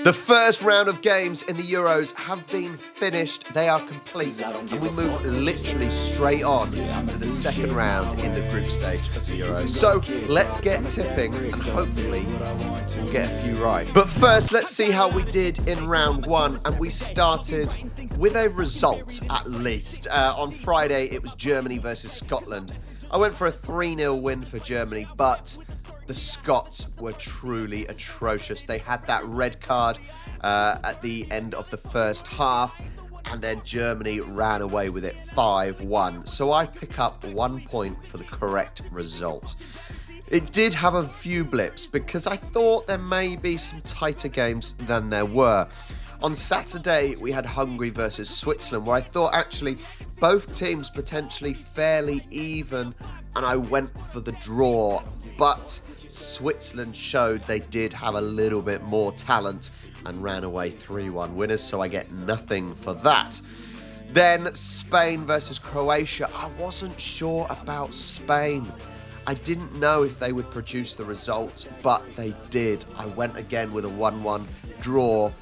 The first round of games in the Euros have been finished. They are complete. And we move literally straight on to the second round in the group stage of the Euros. So let's get tipping and hopefully we'll get a few right. But first, let's see how we did in round one. And we started with a result, at least. On Friday, it was Germany versus Scotland. I went for a 3-0 win for Germany, but the Scots were truly atrocious. They had that red card at the end of the first half, and then Germany ran away with it 5-1. So I pick up 1 point for the correct result. It did have a few blips because I thought there may be some tighter games than there were. On Saturday, we had Hungary versus Switzerland, where I thought actually both teams potentially fairly even, and I went for the draw. But Switzerland showed they did have a little bit more talent and ran away 3-1 winners, so I get nothing for that. Then Spain versus Croatia. I wasn't sure about Spain. I didn't know if they would produce the result, but they did. I went again with a 1-1 draw,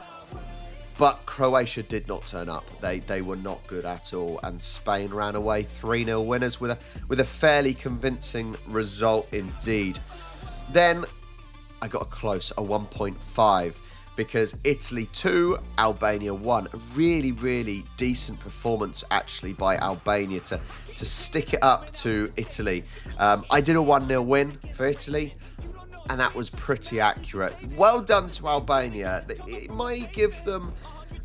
but Croatia did not turn up. They were not good at all, and Spain ran away 3-0 winners with a fairly convincing result indeed. Then I got a 1.5, because Italy 2, Albania 1. A really, really decent performance actually by Albania to stick it up to Italy. I did a 1-0 win for Italy, and that was pretty accurate. Well done to Albania. It might give them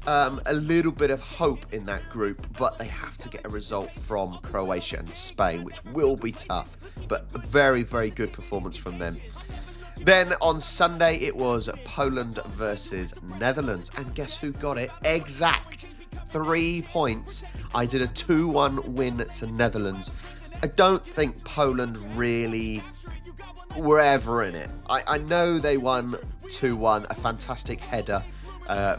a little bit of hope in that group, but they have to get a result from Croatia and Spain, which will be tough, but a very, very good performance from them. Then on Sunday, it was Poland versus Netherlands, and guess who got it? Exact 3 points. I did a 2-1 win to Netherlands. I don't think Poland really were ever in it. I know they won 2-1, a fantastic header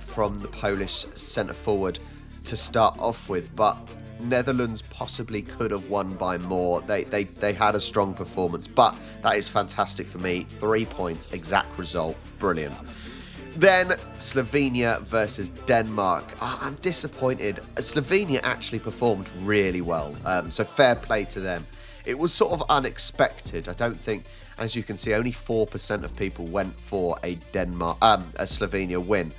from the Polish centre-forward to start off with, but Netherlands possibly could have won by more. They had a strong performance, but that is fantastic for me. 3 points, exact result, brilliant. Then Slovenia versus Denmark. I'm disappointed. Slovenia actually performed really well, so fair play to them. It was sort of unexpected. I don't think, as you can see, only 4% of people went for a Slovenia win.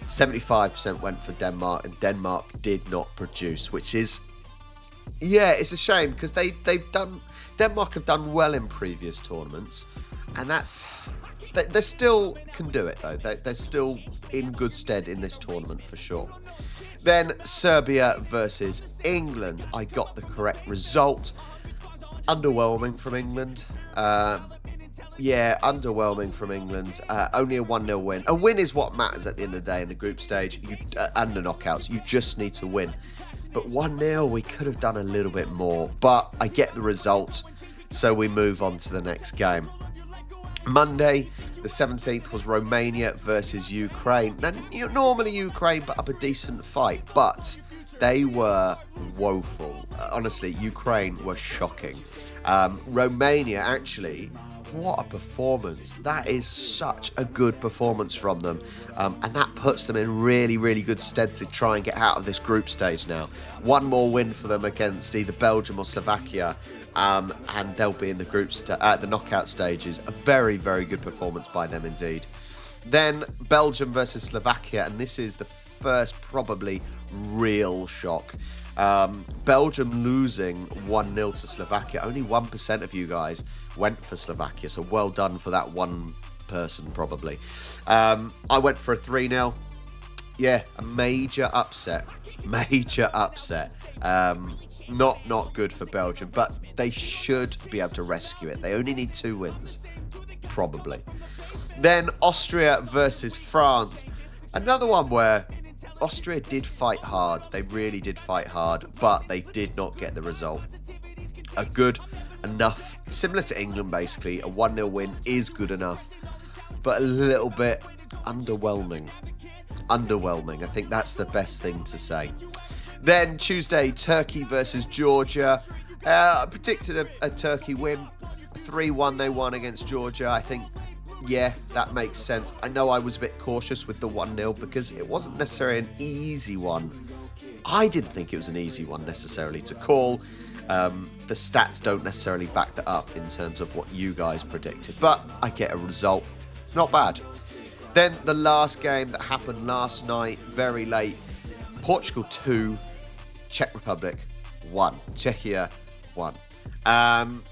75% went for Denmark, and Denmark did not produce, which is, yeah, it's a shame, because Denmark have done well in previous tournaments, and they still can do it though. They're still in good stead in this tournament for sure. Then Serbia versus England. I got the correct result. Underwhelming from England. Yeah, underwhelming from England. Only a 1-0 win. A win is what matters at the end of the day in the group stage and the knockouts. You just need to win. But 1-0, we could have done a little bit more. But I get the result, so we move on to the next game. Monday, the 17th, was Romania versus Ukraine. Now, normally Ukraine put up a decent fight, but they were woeful. Honestly, Ukraine were shocking. Romania, actually, what a performance. That is such a good performance from them. And that puts them in really, really good stead to try and get out of this group stage now. One more win for them against either Belgium or Slovakia, and they'll be in the knockout stages. A very, very good performance by them indeed. Then Belgium versus Slovakia, and this is the first probably real shock. Belgium losing 1-0 to Slovakia. Only 1% of you guys went for Slovakia, so well done for that one person probably. I went for a 3-0. Yeah, a major upset. Not good for Belgium, but they should be able to rescue it. They only need 2 wins, probably. Then Austria versus France. Another one where Austria did fight hard. They really did fight hard, but they did not get the result. A good enough, similar to England basically, a 1-0 win is good enough, but a little bit underwhelming. I think that's the best thing to say. Then Tuesday, Turkey versus Georgia. I predicted a Turkey win. 3-1 they won against Georgia. I think Yeah, that makes sense. I know I was a bit cautious with the 1-0 because it wasn't necessarily an easy one. I didn't think it was an easy one necessarily to call. The stats don't necessarily back that up in terms of what you guys predicted, but I get a result. Not bad. Then the last game that happened last night, very late, Portugal 2, Czech Republic 1. Czechia 1.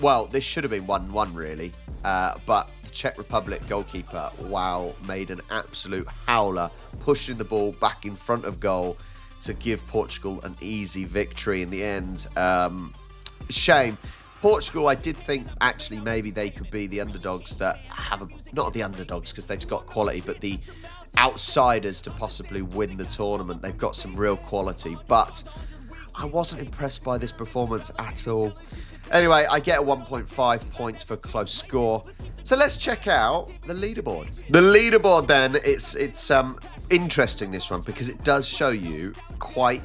Well, this should have been 1-1 really, but the Czech Republic goalkeeper, wow, made an absolute howler, pushing the ball back in front of goal to give Portugal an easy victory in the end. Shame. Portugal, I did think actually maybe they could be the underdogs that have not the underdogs because they've got quality, but the outsiders to possibly win the tournament. They've got some real quality, but I wasn't impressed by this performance at all. Anyway, I get a 1.5 points for close score. So let's check out the leaderboard. The leaderboard then, it's interesting, this one, because it does show you quite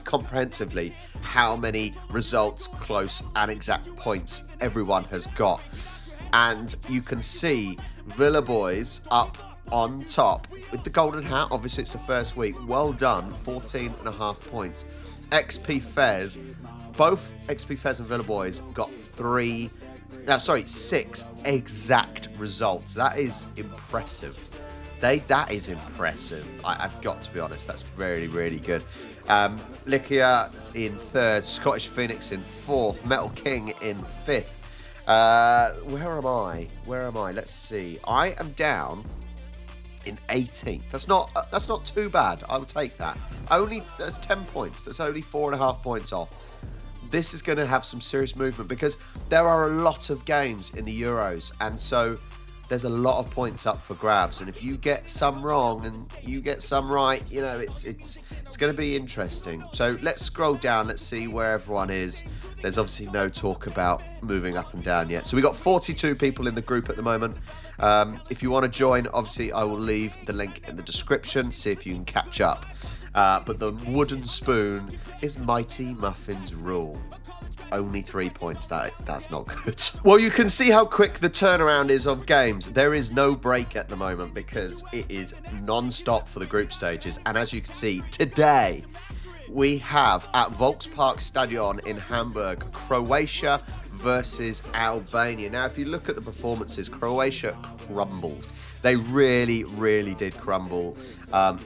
comprehensively how many results, close and exact points everyone has got. And you can see Villa Boys up on top with the golden hat. Obviously, it's the first week. Well done, 14.5 points. XP Fez, both XP Fez and Villa Boys got 6 exact results. That is impressive. That is impressive. I've got to be honest. That's really, really good. Likia in 3rd, Scottish Phoenix in 4th, Metal King in 5th. Where am I? Let's see. I am down in 18th. That's not too bad. I will take that. That's 10 points. That's only 4.5 points off. This is going to have some serious movement because there are a lot of games in the Euros, and so there's a lot of points up for grabs. And if you get some wrong and you get some right, you know, it's going to be interesting. So let's scroll down. Let's see where everyone is. There's obviously no talk about moving up and down yet. So we got 42 people in the group at the moment. If you want to join, obviously I will leave the link in the description. See if you can catch up. But the wooden spoon is Mighty Muffin's rule. Only 3 points. That's not good. Well, you can see how quick the turnaround is of games. There is no break at the moment because it is non-stop for the group stages. And as you can see, today we have at Volkspark Stadion in Hamburg, Croatia versus Albania. Now, if you look at the performances, Croatia crumbled. They really, really did crumble.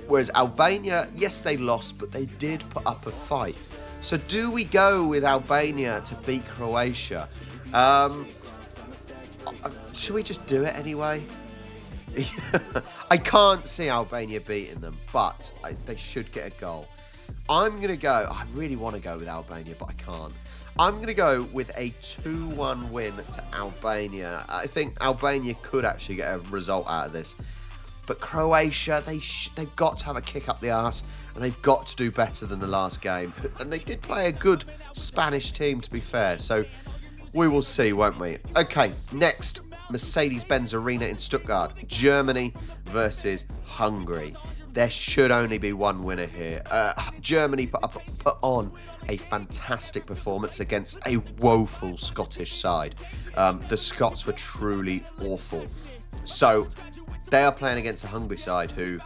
Whereas Albania, yes, they lost, but they did put up a fight. So do we go with Albania to beat Croatia? Should we just do it anyway? I can't see Albania beating them, but they should get a goal. I'm going to go, I really want to go with Albania, but I can't. I'm going to go with a 2-1 win to Albania. I think Albania could actually get a result out of this. But Croatia, they've got to have a kick up the arse, and they've got to do better than the last game. And they did play a good Spanish team, to be fair. So we will see, won't we? Okay, next, Mercedes-Benz Arena in Stuttgart, Germany versus Hungary. There should only be one winner here. Germany put on a fantastic performance against a woeful Scottish side. The Scots were truly awful. So they are playing against a Hungary side who...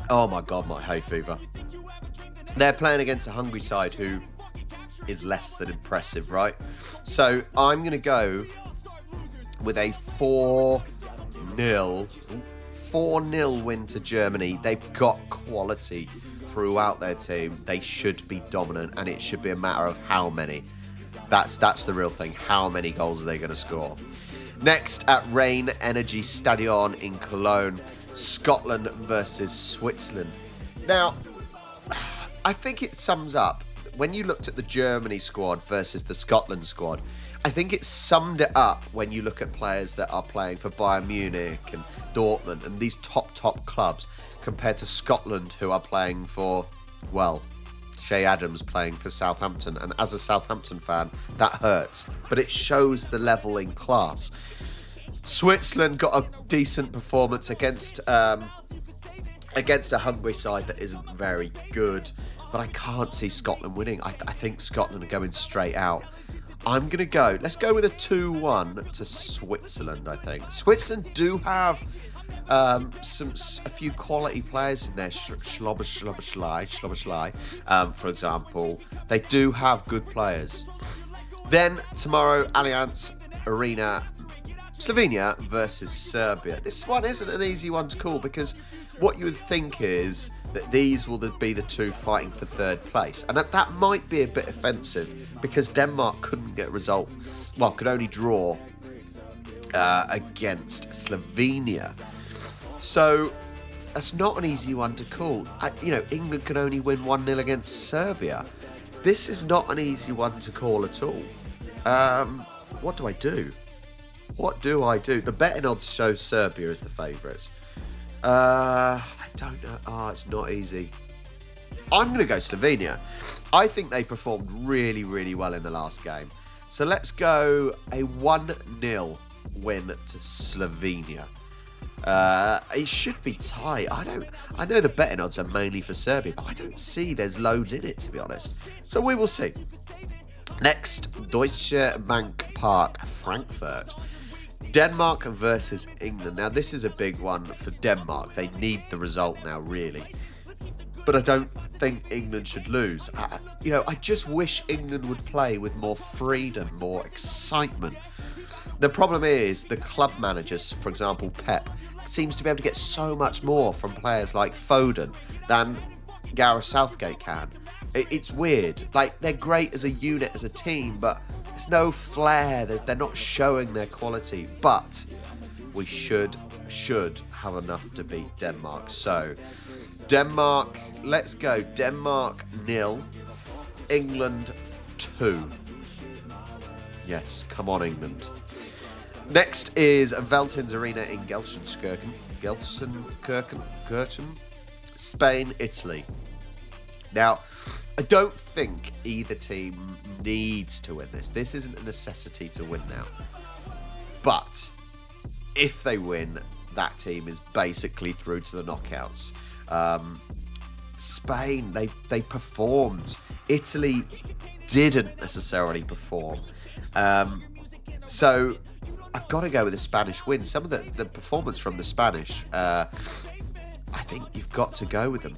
oh my God, my hay fever. They're playing against a Hungary side who is less than impressive, right? So I'm going to go with a 4-0 win to Germany. They've got quality throughout their team. They should be dominant, and it should be a matter of how many. That's the real thing. How many goals are they going to score? Next, at Rhein Energy Stadion in Cologne, Scotland versus Switzerland. Now, I think it sums up, when you looked at the Germany squad versus the Scotland squad, I think it summed it up when you look at players that are playing for Bayern Munich and Dortmund and these top clubs compared to Scotland, who are playing for, well, Shea Adams playing for Southampton. And as a Southampton fan, that hurts. But it shows the level in class. Switzerland got a decent performance against a Hungary side that isn't very good. But I can't see Scotland winning. I think Scotland are going straight out. I'm going to go. Let's go with a 2-1 to Switzerland, I think. Switzerland do have a few quality players in there. Schloberschlei, for example. They do have good players. Then tomorrow, Allianz Arena, Slovenia versus Serbia. This one isn't an easy one to call because what you would think is that these will be the two fighting for third place. And that might be a bit offensive because Denmark couldn't get a result, well, could only draw against Slovenia. So that's not an easy one to call. England can only win 1-0 against Serbia. This is not an easy one to call at all. What do I do? The betting odds show Serbia as the favourites. I don't know. Oh, it's not easy. I'm going to go Slovenia. I think they performed really, really well in the last game. So let's go a 1-0 win to Slovenia. It should be tight. I know the betting odds are mainly for Serbia, but I don't see there's loads in it, to be honest. So we will see. Next, Deutsche Bank Park, Frankfurt. Denmark versus England. Now, this is a big one for Denmark. They need the result now, really. But I don't think England should lose. I just wish England would play with more freedom, more excitement. The problem is the club managers, for example, Pep, seems to be able to get so much more from players like Foden than Gareth Southgate can. It's weird. Like, they're great as a unit, as a team, but there's no flair. They're not showing their quality. But we should have enough to beat Denmark. So, Denmark, let's go. Denmark 0, England 2. Yes, come on, England. Next is Veltins Arena in Gelsenkirchen, Spain, Italy. Now, I don't think either team needs to win this. This isn't a necessity to win now. But if they win, that team is basically through to the knockouts. Spain, they performed. Italy didn't necessarily perform. So I've got to go with the Spanish win. Some of the performance from the Spanish, I think you've got to go with them.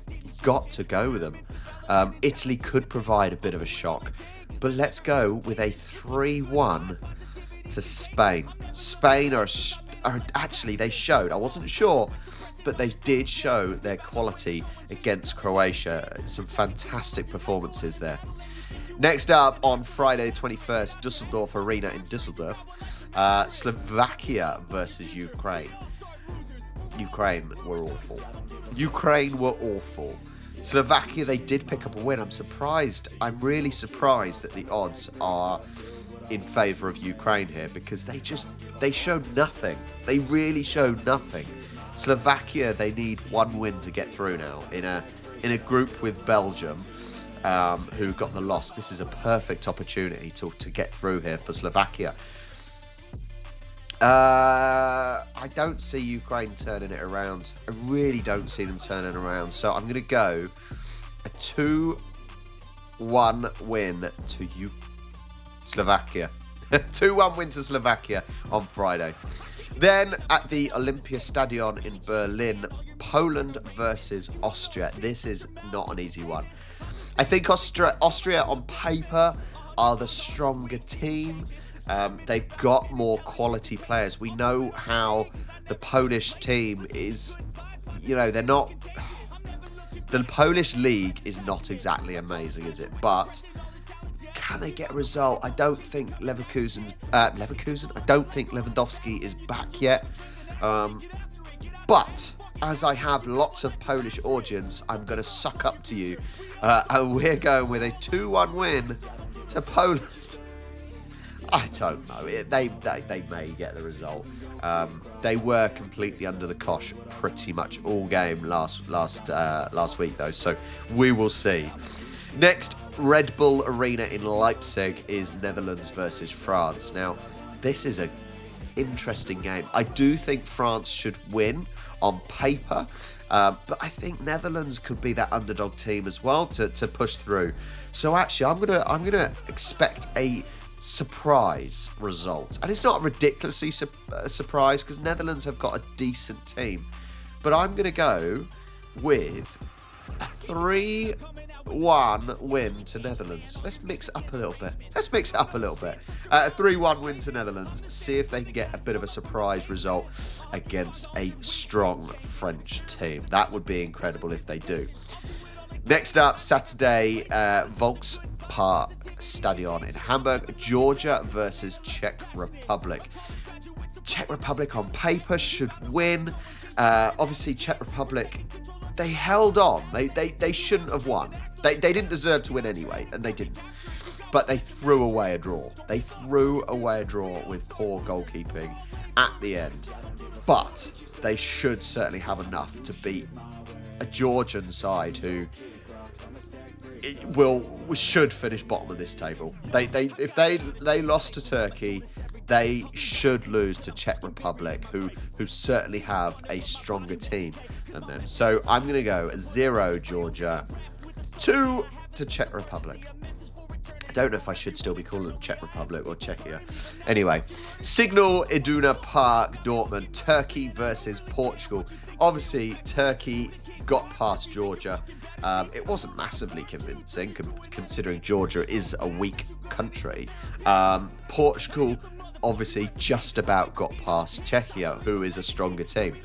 Italy could provide a bit of a shock, but let's go with a 3-1 to Spain. Spain are actually, they showed, I wasn't sure, but they did show their quality against Croatia. Some fantastic performances there. Next up on Friday 21st, Dusseldorf Arena in Dusseldorf, Slovakia versus Ukraine. Ukraine were awful. Slovakia, they did pick up a win. I'm really surprised that the odds are in favour of Ukraine here because they showed nothing. They really showed nothing. Slovakia, they need one win to get through now in a group with Belgium, who got the loss. This is a perfect opportunity to get through here for Slovakia. I don't see Ukraine turning it around. I really don't see them turning around. So I'm going to go a 2-1 win to Slovakia. 2-1 win to Slovakia on Friday. Then at the Olympiastadion in Berlin, Poland versus Austria. This is not an easy one. I think Austria on paper are the stronger team. They've got more quality players. We know how the Polish team is, they're not... The Polish league is not exactly amazing, is it? But can they get a result? I don't think I don't think Lewandowski is back yet. But as I have lots of Polish audience, I'm going to suck up to you. And we're going with a 2-1 win to Poland. I don't know. They may get the result. They were completely under the cosh pretty much all game last week, though. So we will see. Next, Red Bull Arena in Leipzig is Netherlands versus France. Now, this is an interesting game. I do think France should win on paper, but I think Netherlands could be that underdog team as well to push through. So actually, I'm gonna expect a surprise result. And it's not a ridiculously surprise because Netherlands have got a decent team. But I'm going to go with a 3-1 win to Netherlands. Let's mix it up a little bit. A 3-1 win to Netherlands. See if they can get a bit of a surprise result against a strong French team. That would be incredible if they do. Next up, Saturday, Volkspark Stadion in Hamburg, Georgia versus Czech Republic. Czech Republic on paper should win. Obviously, Czech Republic, they held on. They shouldn't have won. They didn't deserve to win anyway, and they didn't. But they threw away a draw. They threw away a draw with poor goalkeeping at the end. But they should certainly have enough to beat a Georgian side who should finish bottom of this table. If they lost to Turkey, they should lose to Czech Republic, who certainly have a stronger team than them. So I'm going to go 0 Georgia, 2 to Czech Republic. I don't know if I should still be calling them Czech Republic or Czechia. Anyway, Signal Iduna Park, Dortmund, Turkey versus Portugal. Obviously, Turkey got past Georgia. It wasn't massively convincing, considering Georgia is a weak country. Portugal obviously just about got past Czechia, who is a stronger team.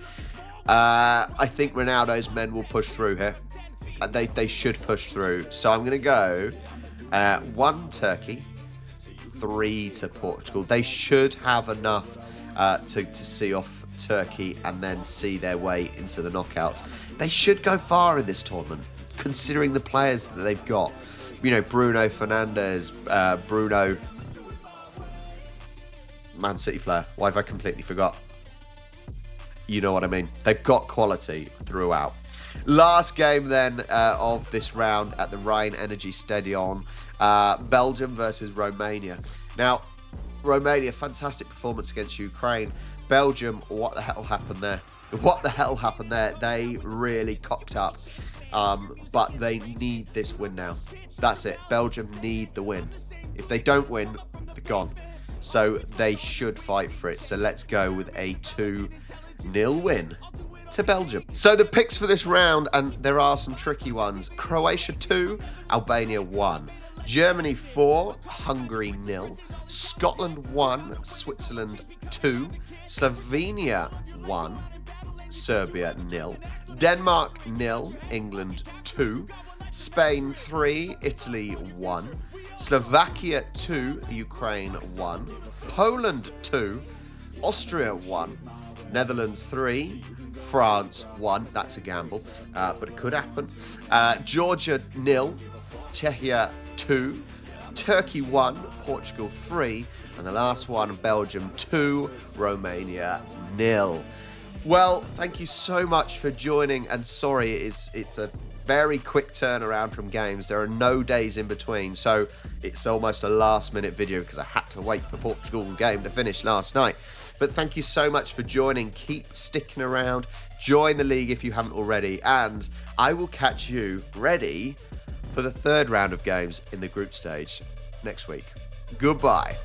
I think Ronaldo's men will push through here. They should push through. So I'm going to go 1 Turkey, 3 to Portugal. They should have enough to see off Turkey and then see their way into the knockouts. They should go far in this tournament, considering the players that they've got. You know, Bruno Fernandes, Bruno, Man City player. Why have I completely forgot? You know what I mean. They've got quality throughout. Last game then of this round at the Rhine Energy Stadion, Belgium versus Romania. Now, Romania, fantastic performance against Ukraine. Belgium, what the hell happened there? They really cocked up. But they need this win now. That's it. Belgium need the win. If they don't win, they're gone. So they should fight for it. So let's go with a 2-0 win to Belgium. So the picks for this round, and there are some tricky ones. Croatia 2, Albania 1. Germany 4, Hungary 0. Scotland 1, Switzerland 2. Slovenia 1, Serbia 0. Denmark 0, England 2. Spain 3, Italy 1. Slovakia 2, Ukraine 1. Poland 2, Austria 1. Netherlands 3, France 1. That's a gamble, but it could happen. Georgia 0, Czechia 2. Turkey 1, Portugal 3. And the last one, Belgium 2, Romania 0. Well, thank you so much for joining, and sorry, it's a very quick turnaround from games. There are no days in between, so it's almost a last-minute video because I had to wait for Portugal game to finish last night. But thank you so much for joining. Keep sticking around. Join the league if you haven't already, and I will catch you ready for the third round of games in the group stage next week. Goodbye.